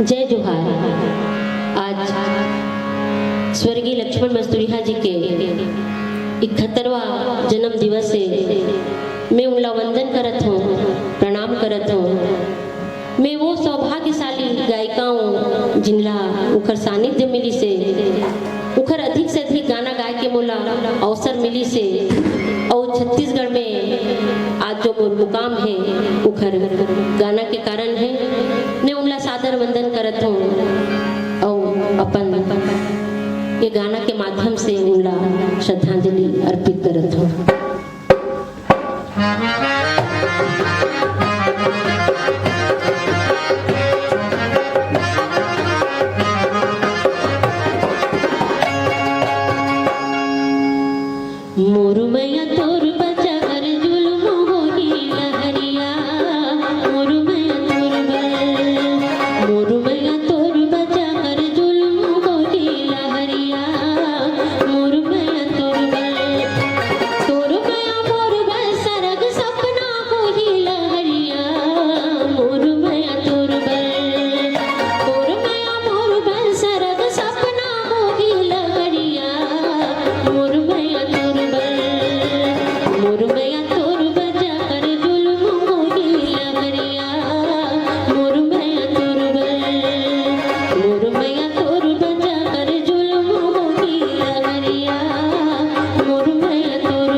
जय जोहार। आज स्वर्गीय लक्ष्मण मस्तूरिया जी के 71वां जन्म दिवस है। मैं उनला वंदन करत हूँ, प्रणाम करत हूँ। मैं वो सौभाग्यशाली गायिका हूँ जिनला उखर सानिध्य मिली से, उखर अधिक से अधिक गाना गाय के मोला अवसर मिली से। और छत्तीसगढ़ में आज जो मोर मुकाम है उखर गाना के कारण है। मैं उनला सादर वंदन करत हूँ और अपन ये गाना के माध्यम से उनला श्रद्धांजलि अर्पित करत हूँ। मोरू मैया तोर बचा कर जुल्म होगी लहरिया, मोरू मैया तोर मोरू मैया तोर बचा कर जुल्म होगी लहरिया, मोरू मैया तोर मोर सरग सपना होगी लहरिया, मोरू मैया तोर मोर सरग सपना होगी लहरिया, मोरू मैया मोरू मैया तोर बजा कर जुल्म होगी लहरिया, मोरू मैया तोर बजा कर जुल्म होगी लहरिया, मोरू मैया तोर